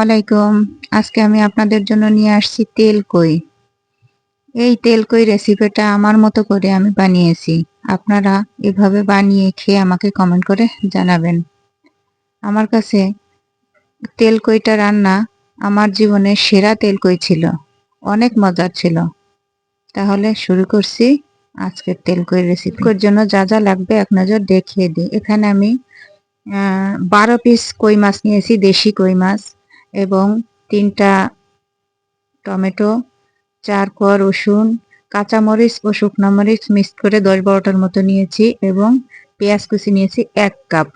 আলাইকুম। আজকে আমি আপনাদের জন্য নিয়ে আসছি তেলকই। এই তেলকই রেসিপিটা আমার মতো করে আমি বানিয়েছি। আপনারা এভাবে বানিয়ে খেয়ে আমাকে কমেন্ট করে জানাবেন। আমার কাছে তেলকইটা রান্না আমার জীবনের সেরা তেলকই ছিল। অনেক মজার ছিল। তাহলে শুরু করছি আজকের তেলকই রেসিপির জন্য যা যা লাগবে এক নজর দেখিয়ে দিই। এখানে আমি 12 পিস কই মাছ নিয়েছি, দেশি কই মাছ, এবং 3টা টমেটো, 4 কোয়া রসুন, কাঁচামরিচ ও শুকনো মরিচ মিক্স করে 10-12টার মতো নিয়েছি, এবং পেঁয়াজ কুচি নিয়েছি 1 কাপ,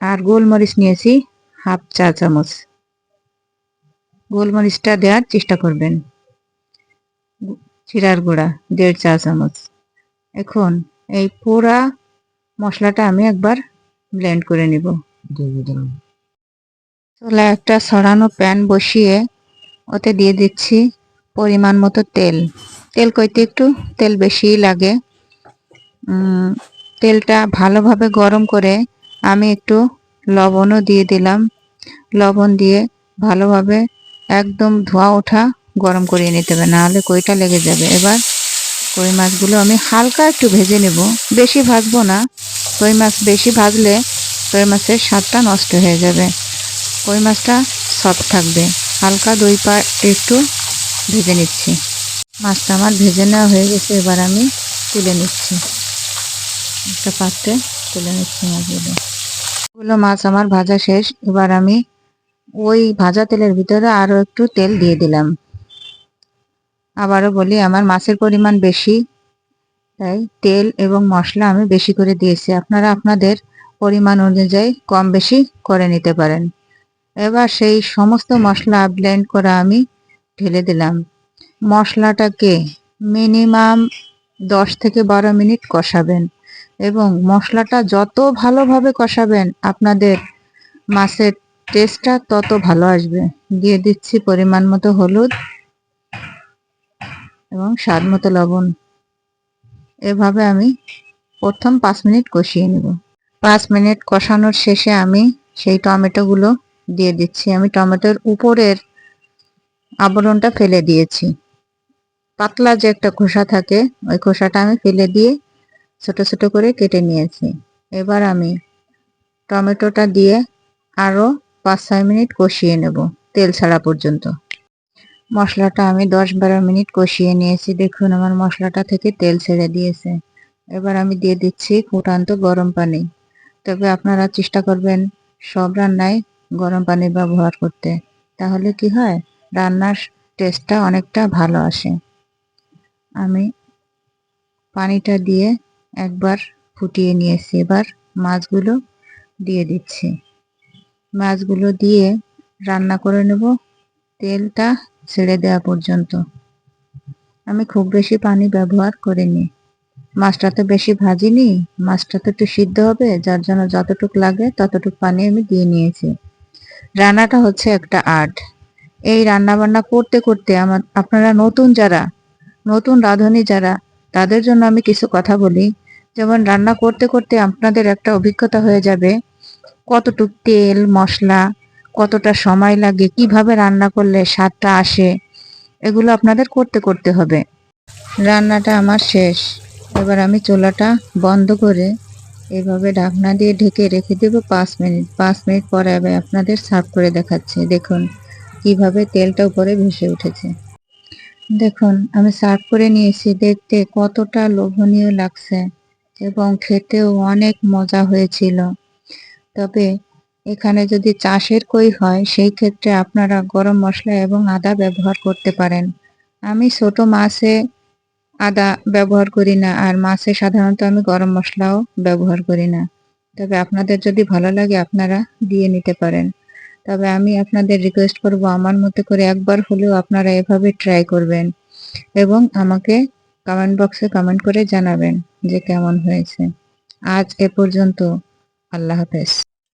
আর গোলমরিচ নিয়েছি হাফ চা চামচ। গোলমরিচটা দেওয়ার চেষ্টা করবেন। জিরার গুঁড়া 1.5 চা চামচ। এখন এই পুরা মশলাটা আমি একবার ব্লেন্ড করে নিব। চুলায় একটা ছড়ানো প্যান বসিয়ে ওতে দিয়ে দিচ্ছি পরিমাণ মতো তেল। তেল কইতে একটু তেল বেশি লাগে। তেলটা ভালোভাবে গরম করে আমি একটু লবণও দিয়ে দিলাম। লবণ দিয়ে ভালোভাবে একদম ধোঁয়া ওঠা গরম করিয়ে নিতে হবে, নাহলে কইটা লেগে যাবে। এবার কই মাছগুলো আমি হালকা একটু ভেজে নেব, বেশি ভাজবো না। কই মাছ বেশি ভাজলে কই মাছের স্বাদটা নষ্ট হয়ে যাবে। কই মাছটা সফট থাকবে। হালকা 2 পা একটু ভেজে নিচ্ছি। মাছটা আমার ভেজে নেওয়া হয়ে গেছে। এবার আমি তুলে নিচ্ছি, একটা পাত্রে তুলে নিচ্ছি মাছগুলো। মাছ আমার ভাজা শেষ। এবার আমি ওই ভাজা তেলের ভিতরে আরো একটু তেল দিয়ে দিলাম। আবারও বলি, আমার মাছের পরিমাণ বেশি, তাই তেল এবং মশলা আমি বেশি করে দিয়েছি। আপনারা আপনাদের পরিমাণ অনুযায়ী কম বেশি করে নিতে পারেন। এবার সেই সমস্ত মশলা ব্লেন্ড করা আমি ঢেলে দিলাম। মশলাটাকে মিনিমাম 10 থেকে 12 মিনিট কষাবেন, এবং মশলাটা যত ভালোভাবে কষাবেন আপনাদের মাছের টেস্টটা তত ভালো আসবে। দিয়ে দিচ্ছি পরিমাণ মতো হলুদ এবং স্বাদ মতো লবণ। এভাবে আমি প্রথম 5 মিনিট কষিয়ে নেব। 5 মিনিট কষানোর শেষে আমি সেই টমেটোগুলো দিয়ে দিচ্ছি। আমি টমেটোর উপরের আবরণটা ফেলে দিয়েছি। পাতলা যে একটা খোসা থাকে, ওই খোসাটা আমি ফেলে দিয়ে ছোট ছোট করে কেটে নিয়েছি। এবার আমি টমেটোটা দিয়ে আরো 5-6 মিনিট কষিয়ে নেব, তেল ছাড়া পর্যন্ত। মশলাটা আমি 10-12 মিনিট কষিয়ে নিয়েছি। দেখুন আমার মশলাটা থেকে তেল ছেড়ে দিয়েছে। এবার আমি দিয়ে দিচ্ছি ফুটান্ত গরম পানি। তবে আপনারা চেষ্টা করবেন সব রান্নায় গরম পানি ব্যবহার করতে, তাহলে কি হয়, রান্নার টেস্টটা অনেকটা ভালো আসে। আমি পানিটা দিয়ে একবার ফুটিয়ে নিয়েছি। এবার মাছগুলো দিয়ে দিচ্ছি। মাছগুলো দিয়ে রান্না করে নেব তেলটা ছেড়ে দেওয়া পর্যন্ত। আমি খুব বেশি পানি ব্যবহার করিনি। মাছটা তো বেশি ভাজিনি, মাছটা তো একটু সিদ্ধ হবে, যার জন্য যতটুকু লাগে ততটুকু পানি আমি দিয়ে নিয়েছি। রান্নাটা হচ্ছে একটা আর্ট। এই রান্না বান্না করতে করতে আপনারা নতুন রাঁধুনি যারা, তাদের জন্য আমি কিছু কথা বলি। যেমন রান্না করতে করতে আপনাদের একটা অভিজ্ঞতা হয়ে যাবে কতটুক তেল মশলা, কতটা সময় লাগে, কিভাবে রান্না করলে স্বাদটা আসে, এগুলো আপনাদের করতে করতে হবে। রান্নাটা আমার শেষ। এবার আমি চুলাটা বন্ধ করে এভাবে ঢাকনা দিয়ে ঢেকে রেখে দেব 5 মিনিট। 5 মিনিট পরে আমি আপনাদের সার্ভ করে দেখাচ্ছি। দেখুন কিভাবে তেলটা উপরে ভেসে উঠেছে। দেখুন আমি সার্ভ করে নিয়েছি। দেখতে কতটা লোভনীয় লাগছে এবং খেতেও অনেক মজা হয়েছিল। তবে এখানে যদি চাষের কই হয়, সেই ক্ষেত্রে আপনারা গরম মশলা এবং আদা ব্যবহার করতে পারেন। আমি ছোট মাছে আদা ব্যবহার করি না, আর মাছে সাধারণত আমি গরম মশলাও ব্যবহার করি না। তবে আপনাদের যদি ভালো লাগে আপনারা দিয়ে নিতে পারেন। তবে আমি আপনাদের রিকোয়েস্ট করব, আমার মতো করে একবার হলেও আপনারা এভাবে ট্রাই করবেন, এবং আমাকে কমেন্ট বক্সে কমেন্ট করে জানাবেন যে কেমন হয়েছে। আজ এ পর্যন্ত। আল্লাহ হাফেজ।